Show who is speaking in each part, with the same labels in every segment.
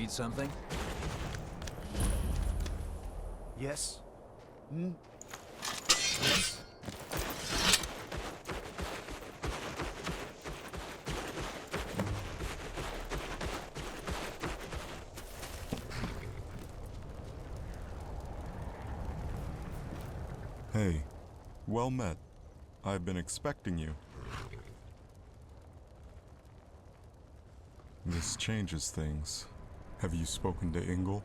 Speaker 1: Need something?
Speaker 2: Yes? Hmm? Yes?
Speaker 3: Hey, well met. I've been expecting you. This changes things. Have you spoken to Ingle?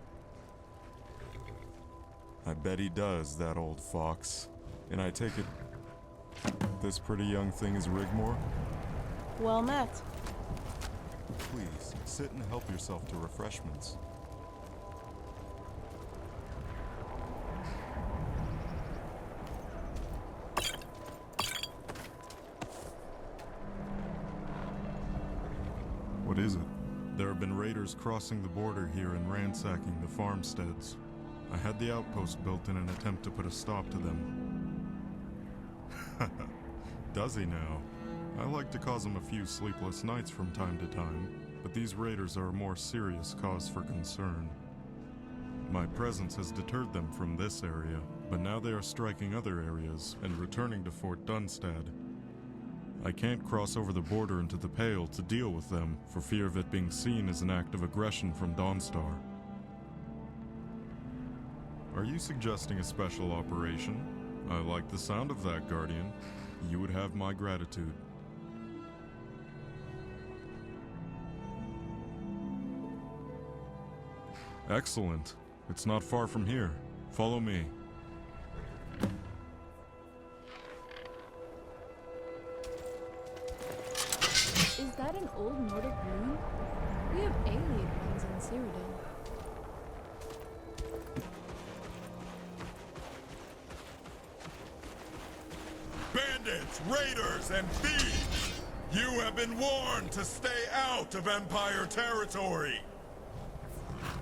Speaker 3: I bet he does, that old fox. And I take it this pretty young thing is Rigmor?
Speaker 4: Well met.
Speaker 3: Please, sit and help yourself to refreshments. What is it? There have been raiders crossing the border here and ransacking the farmsteads. I had the outpost built in an attempt to put a stop to them. Does he now? I like to cause him a few sleepless nights from time to time, but these raiders are a more serious cause for concern. My presence has deterred them from this area, but now they are striking other areas and returning to Fort Dunstad. I can't cross over the border into the Pale to deal with them, for fear of it being seen as an act of aggression from Dawnstar. Are you suggesting a special operation? I like the sound of that, Guardian. You would have my gratitude. Excellent. It's not far from here. Follow me.
Speaker 5: Is that an old Nordic rune? We have alien runes in Cyrodiil.
Speaker 6: Bandits, raiders, and thieves! You have been warned to stay out of Empire territory!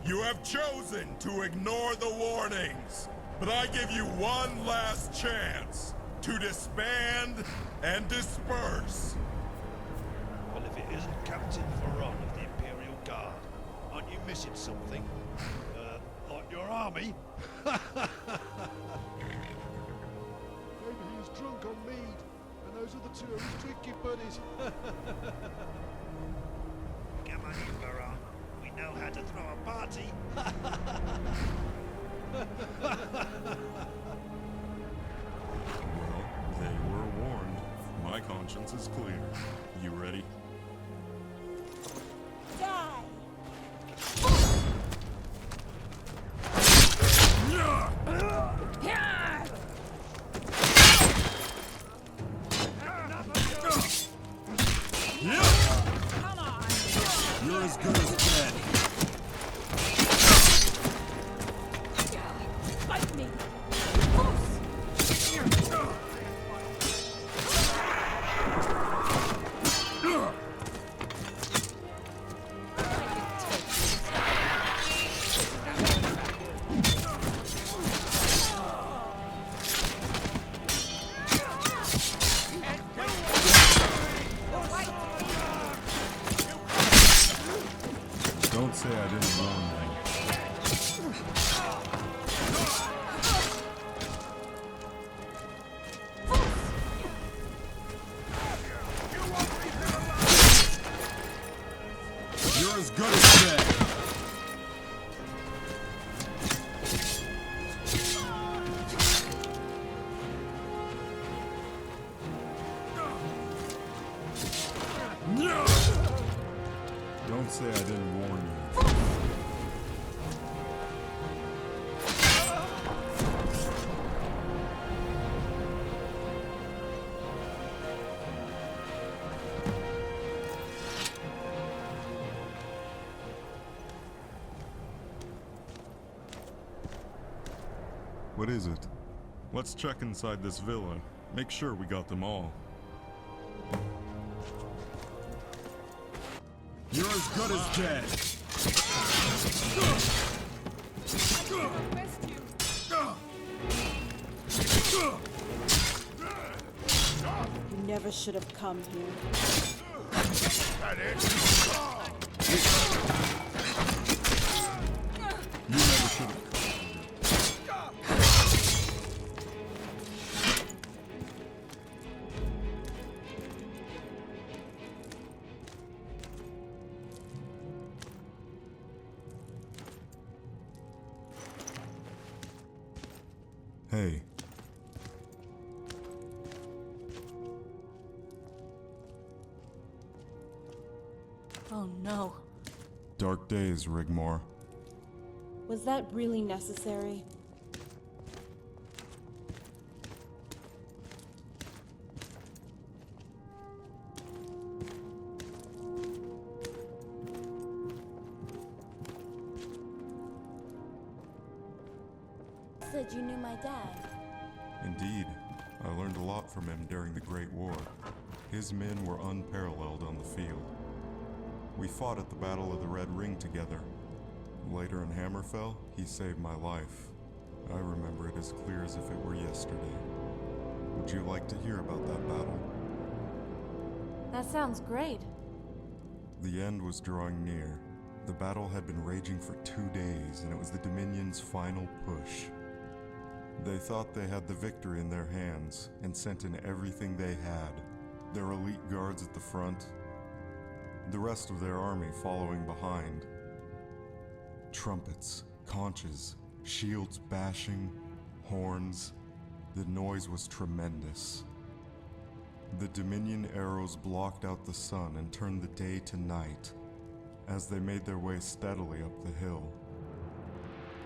Speaker 6: You have chosen to ignore the warnings, but I give you one last chance to disband and disperse.
Speaker 7: Well, if it isn't Captain Varon of the Imperial Guard, aren't you missing something? Like your army?
Speaker 8: Maybe he was drunk on mead, and those are the two of his drinking buddies.
Speaker 7: Come on in, Varon. We know how to throw a party.
Speaker 3: Well, they were warned. My conscience is clear. You ready?
Speaker 4: Die!
Speaker 1: Come on! You're as good as dead.
Speaker 5: Fight me!
Speaker 3: Don't say I didn't warn you.
Speaker 1: You're as good as dead.
Speaker 3: Don't say I didn't warn you. What is it? Let's check inside this villa. Make sure we got them all.
Speaker 1: You're as good as dead.
Speaker 4: You never should have come here.
Speaker 3: Hey.
Speaker 4: Oh no.
Speaker 3: Dark days, Rigmor.
Speaker 4: Was that really necessary?
Speaker 9: Said you knew my dad.
Speaker 3: Indeed. I learned a lot from him during the Great War. His men were unparalleled on the field. We fought at the Battle of the Red Ring together. Later in Hammerfell, he saved my life. I remember it as clear as if it were yesterday. Would you like to hear about that battle?
Speaker 4: That sounds great.
Speaker 3: The end was drawing near. The battle had been raging for 2 days, and it was the Dominion's final push. They thought they had the victory in their hands, and sent in everything they had. Their elite guards at the front, the rest of their army following behind. Trumpets, conches, shields bashing, horns. The noise was tremendous. The Dominion arrows blocked out the sun and turned the day to night as they made their way steadily up the hill.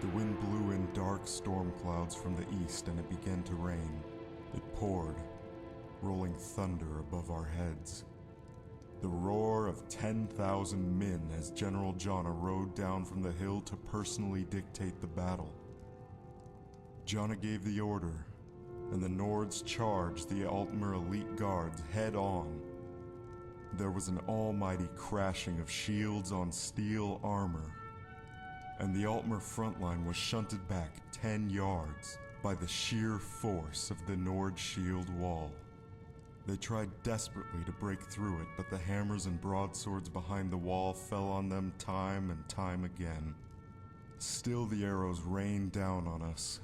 Speaker 3: The wind blew in dark storm clouds from the east and it began to rain. It poured, rolling thunder above our heads. The roar of 10,000 men as General Jonna rode down from the hill to personally dictate the battle. Jonna gave the order, and the Nords charged the Altmer elite guards head on. There was an almighty crashing of shields on steel armor, and the Altmer front line was shunted back 10 yards by the sheer force of the Nord shield wall. They tried desperately to break through it, but the hammers and broadswords behind the wall fell on them time and time again. Still the arrows rained down on us.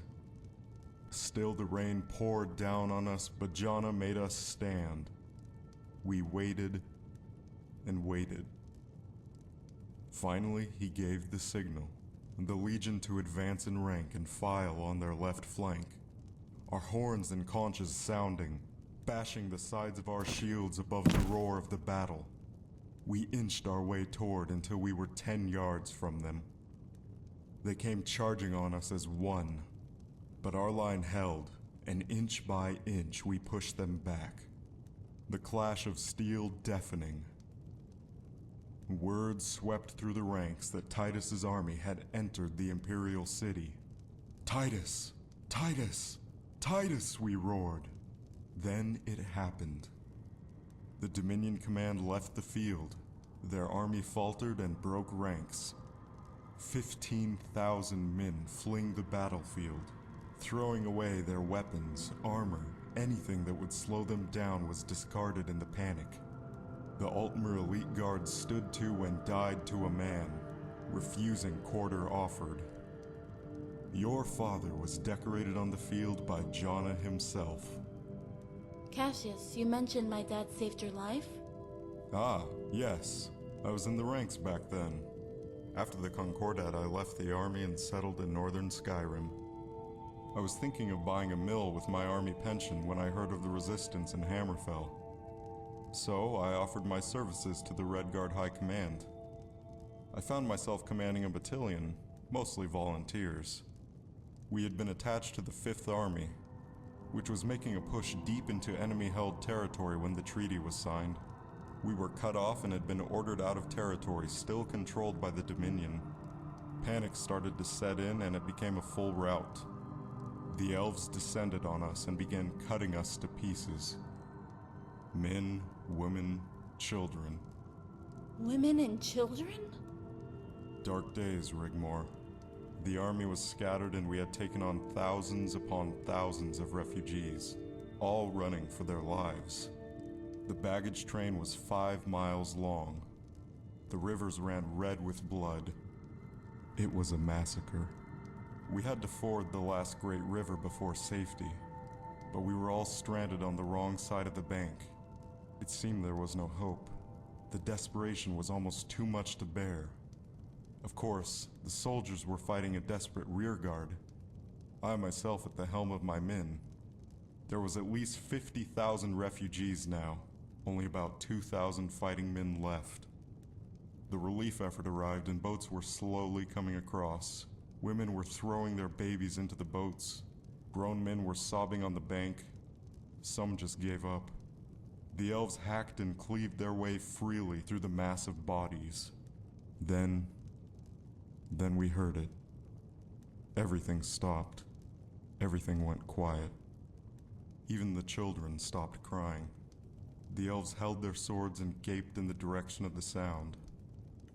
Speaker 3: Still the rain poured down on us, but Jonna made us stand. We waited and waited. Finally, he gave the signal, the Legion to advance in rank and file on their left flank. Our horns and conches sounding, bashing the sides of our shields above the roar of the battle. We inched our way toward until we were 10 yards from them. They came charging on us as one, but our line held, and inch by inch we pushed them back. The clash of steel deafening. Word swept through the ranks that Titus's army had entered the Imperial city. Titus! Titus! Titus! We roared. Then it happened. The Dominion command left the field. Their army faltered and broke ranks. 15,000 men fleeing the battlefield, throwing away their weapons, armor, anything that would slow them down was discarded in the panic. The Altmer elite guards stood to and died to a man, refusing quarter offered. Your father was decorated on the field by Jonna himself.
Speaker 9: Cassius, you mentioned my dad saved your life?
Speaker 3: Ah, yes. I was in the ranks back then. After the Concordat, I left the army and settled in northern Skyrim. I was thinking of buying a mill with my army pension when I heard of the resistance in Hammerfell. So I offered my services to the Red Guard High Command. I found myself commanding a battalion, mostly volunteers. We had been attached to the 5th Army, which was making a push deep into enemy-held territory when the treaty was signed. We were cut off and had been ordered out of territory still controlled by the Dominion. Panic started to set in and it became a full rout. The elves descended on us and began cutting us to pieces. Men, women, children.
Speaker 9: Women and children?
Speaker 3: Dark days, Rigmor. The army was scattered and we had taken on thousands upon thousands of refugees, all running for their lives. The baggage train was 5 miles long. The rivers ran red with blood. It was a massacre. We had to ford the last great river before safety, but we were all stranded on the wrong side of the bank. It seemed there was no hope. The desperation was almost too much to bear. Of course, the soldiers were fighting a desperate rearguard. I myself at the helm of my men. There was at least 50,000 refugees now, only about 2,000 fighting men left. The relief effort arrived and boats were slowly coming across. Women were throwing their babies into the boats. Grown men were sobbing on the bank. Some just gave up. The elves hacked and cleaved their way freely through the mass of bodies. Then we heard it. Everything stopped. Everything went quiet. Even the children stopped crying. The elves held their swords and gaped in the direction of the sound.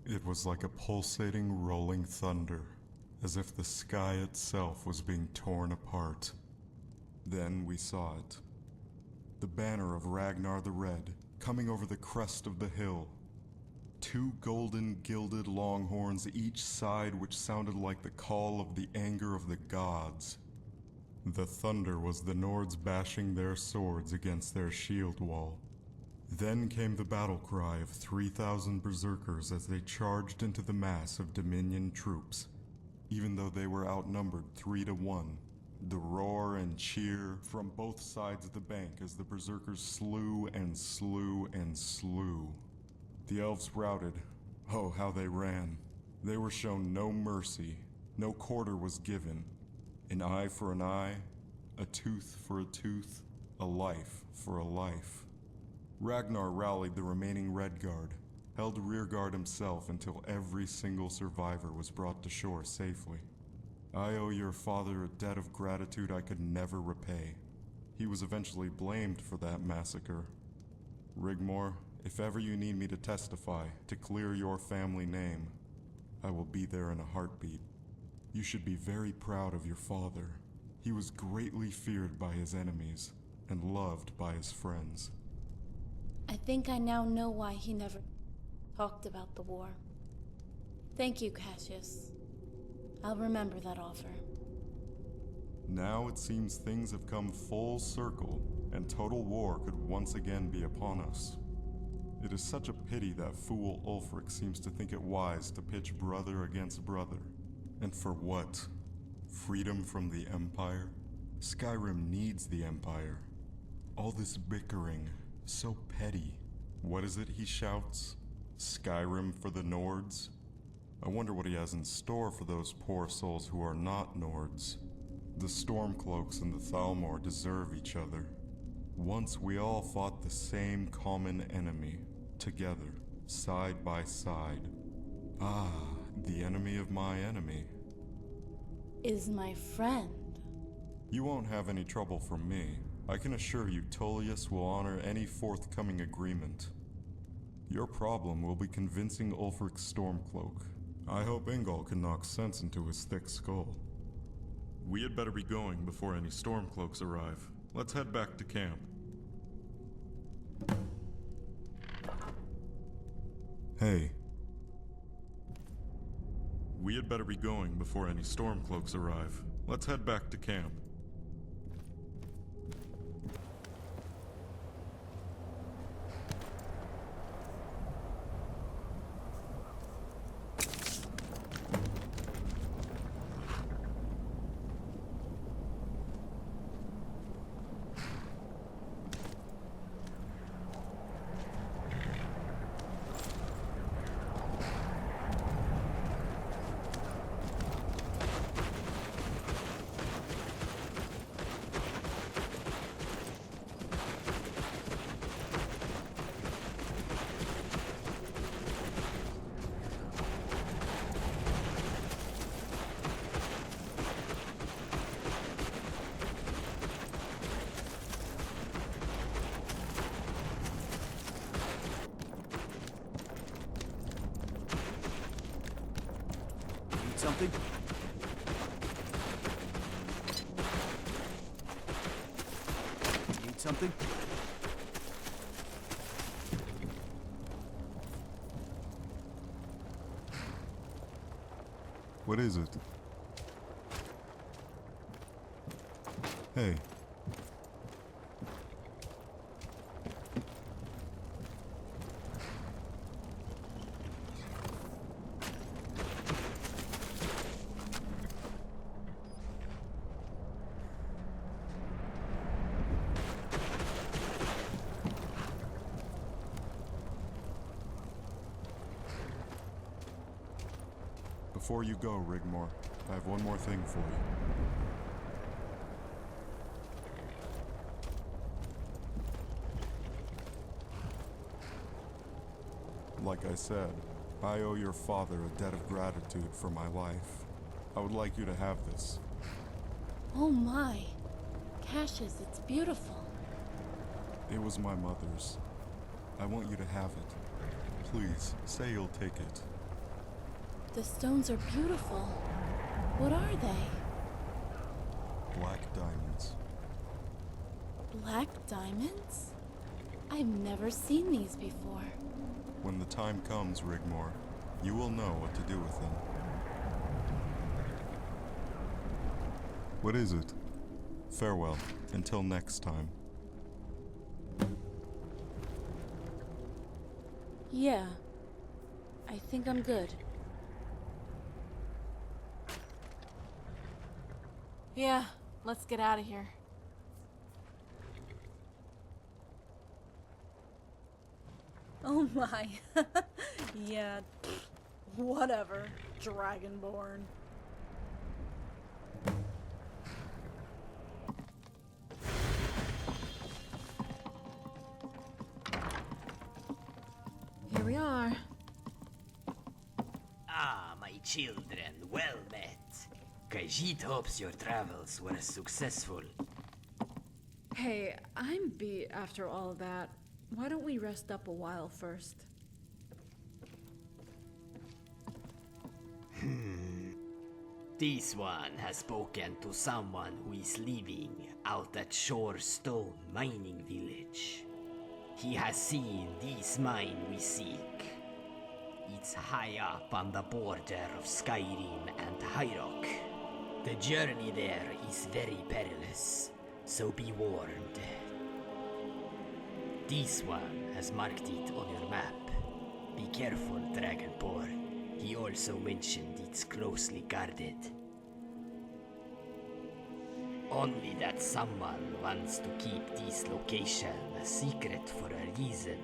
Speaker 3: It was like a pulsating, rolling thunder, as if the sky itself was being torn apart. Then we saw it. The banner of Ragnar the Red, coming over the crest of the hill. 2 golden gilded longhorns each side, which sounded like the call of the anger of the gods. The thunder was the Nords bashing their swords against their shield wall. Then came the battle cry of 3,000 berserkers as they charged into the mass of Dominion troops. Even though they were outnumbered 3 to 1, the roar and cheer from both sides of the bank as the berserkers slew and slew and slew. The elves routed. Oh, how they ran. They were shown no mercy. No quarter was given. An eye for an eye, a tooth for a tooth, a life for a life. Ragnar rallied the remaining Red Guard, held rear guard himself until every single survivor was brought to shore safely. I owe your father a debt of gratitude I could never repay. He was eventually blamed for that massacre. Rigmor, if ever you need me to testify, to clear your family name, I will be there in a heartbeat. You should be very proud of your father. He was greatly feared by his enemies and loved by his friends.
Speaker 9: I think I now know why he never talked about the war. Thank you, Cassius. I'll remember that offer.
Speaker 3: Now it seems things have come full circle, and total war could once again be upon us. It is such a pity that fool Ulfric seems to think it wise to pitch brother against brother. And for what? Freedom from the Empire? Skyrim needs the Empire. All this bickering, so petty. What is it he shouts? Skyrim for the Nords? I wonder what he has in store for those poor souls who are not Nords. The Stormcloaks and the Thalmor deserve each other. Once we all fought the same common enemy, together, side by side. Ah, the enemy of my enemy.
Speaker 9: Is my friend.
Speaker 3: You won't have any trouble from me. I can assure you Tullius will honor any forthcoming agreement. Your problem will be convincing Ulfric's Stormcloak. I hope Ingol can knock sense into his thick skull. We had better be going before any Stormcloaks arrive. Let's head back to camp. Hey. We had better be going before any Stormcloaks arrive. Let's head back to camp.
Speaker 2: Something? Need something?
Speaker 3: What is it? Hey. Before you go, Rigmor, I have one more thing for you. Like I said, I owe your father a debt of gratitude for my life. I would like you to have this.
Speaker 9: Oh my. Cassius, it's beautiful.
Speaker 3: It was my mother's. I want you to have it. Please, say you'll take it.
Speaker 9: The stones are beautiful. What are they?
Speaker 3: Black diamonds.
Speaker 9: Black diamonds? I've never seen these before.
Speaker 3: When the time comes, Rigmor, you will know what to do with them. What is it? Farewell, until next time.
Speaker 9: Yeah. I think I'm good.
Speaker 4: Yeah, let's get out of here.
Speaker 5: Oh my. Yeah, whatever. Dragonborn. Here we are.
Speaker 10: Ah, my children, well met. Khajiit hopes your travels were successful.
Speaker 5: Hey, I'm beat after all of that. Why don't we rest up a while first?
Speaker 10: This one has spoken to someone who is living out at Shorestone mining village. He has seen this mine we seek. It's high up on the border of Skyrim and Hyrok. The journey there is very perilous, so be warned. This one has marked it on your map. Be careful, Dragonborn. He also mentioned it's closely guarded. Only that someone wants to keep this location a secret for a reason.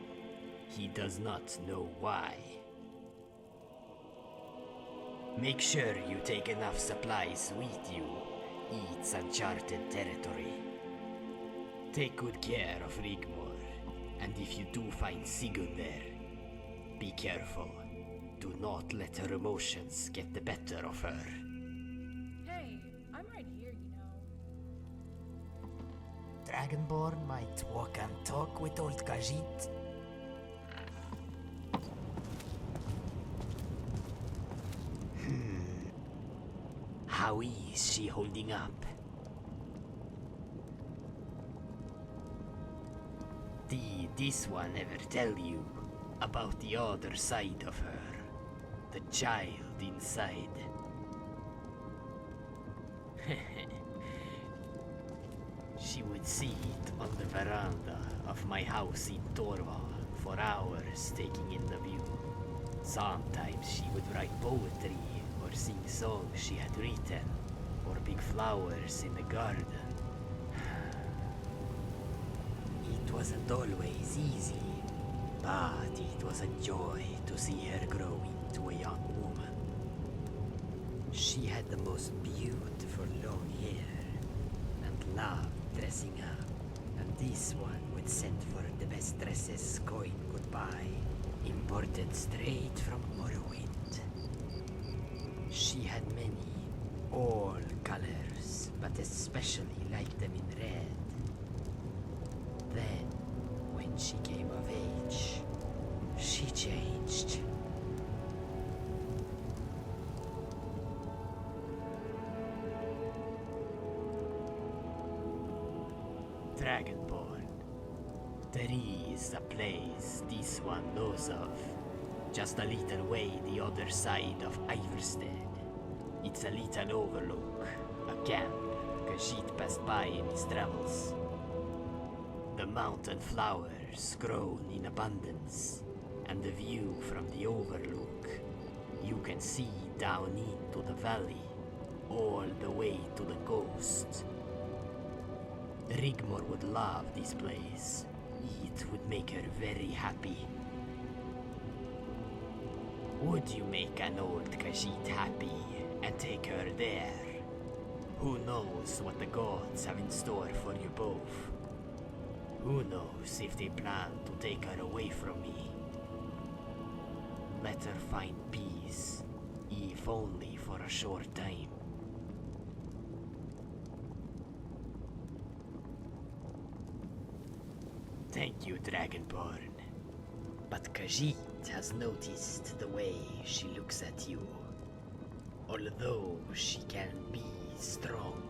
Speaker 10: He does not know why. Make sure you take enough supplies with you. It's uncharted territory. Take good care of Rigmor, and if you do find Sigurd there, be careful. Do not let her emotions get the better of her.
Speaker 5: Hey, I'm right here, you know.
Speaker 10: Dragonborn might walk and talk with old Khajiit. How is she holding up? Did this one ever tell you about the other side of her? The child inside? She would sit on the veranda of my house in Torval for hours taking in the view. Sometimes she would write poetry or sing songs she had written, or pick flowers in the garden. It wasn't always easy, but it was a joy to see her grow into a young woman. She had the most beautiful long hair, and loved dressing up, and this one would send for the best dresses coin could buy, imported straight from Morrowind. She had many, all colors, but especially liked them in red. Then, when she came of age, she changed. Dragonborn. There is a place this one knows of, just a little way the other side of Iverstead. It's a little overlook, a camp Khajiit passed by in his travels. The mountain flowers grown in abundance, and the view from the overlook. You can see down into the valley, all the way to the coast. Rigmor would love this place. It would make her very happy. Would you make an old Khajiit happy and take her there? Who knows what the gods have in store for you both? Who knows if they plan to take her away from me? Let her find peace, if only for a short time. Thank you, Dragonborn. But Khajiit has noticed the way she looks at you. Although she can be strong,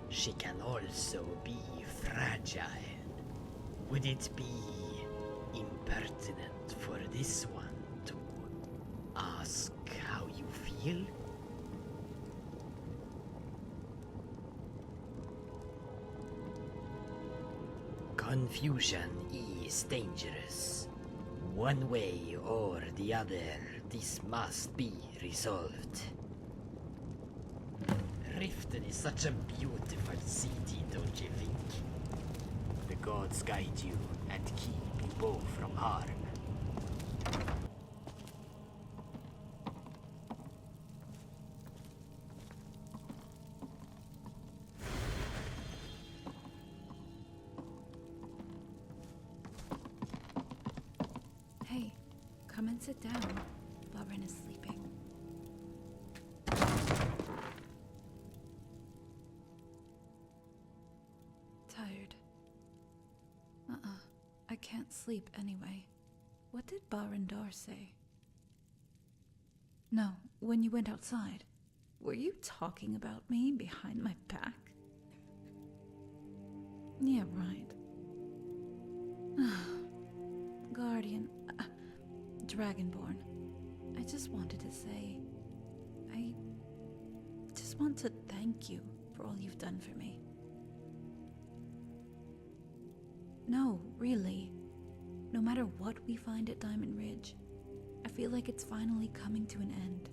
Speaker 10: she can also be fragile. Would it be impertinent for this one to ask how you feel? Confusion is dangerous. One way or the other, this must be resolved. Riften is such a beautiful city, don't you think? The gods guide you and keep you both from harm.
Speaker 5: Hey, come and sit down. Lauren is sleeping. Tired. I can't sleep anyway. What did Barandar say? No, when you went outside. Were you talking about me behind my back? Yeah, right. Guardian. Dragonborn. I just wanted to say... I just want to thank you for all you've done for me. No, really. No matter what we find at Diamond Ridge, I feel like it's finally coming to an end.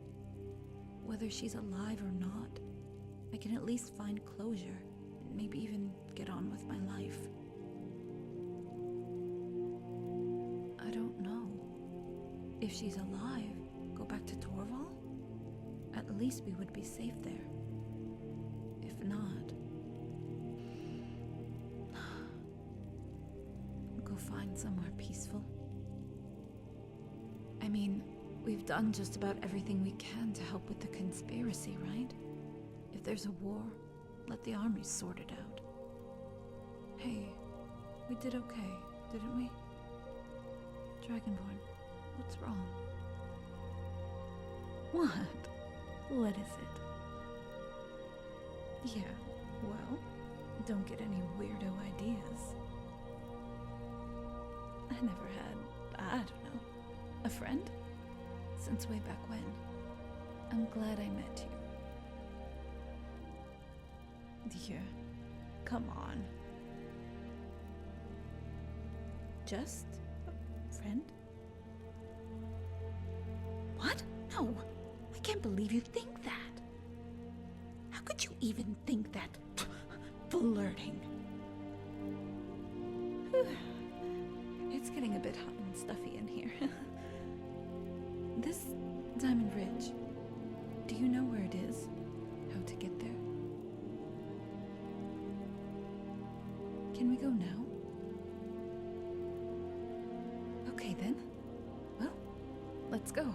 Speaker 5: Whether she's alive or not, I can at least find closure, and maybe even get on with my life. I don't know. If she's alive, go back to Torval? At least we would be safe there. If not... go find somewhere peaceful. I mean, we've done just about everything we can to help with the conspiracy, right? If there's a war, let the armies sort it out. Hey, we did okay, didn't we? Dragonborn, what's wrong? What? What is it? Yeah, well, don't get any weirdo ideas. I never had, I don't know, a friend? Since way back when. I'm glad I met you. Yeah, come on. Just a friend? What? No, I can't believe you think that. How could you even think that? Flirting. It's getting a bit hot and stuffy in here. This Diamond Ridge, do you know where it is? How to get there? Can we go now? Okay then. Well, let's go.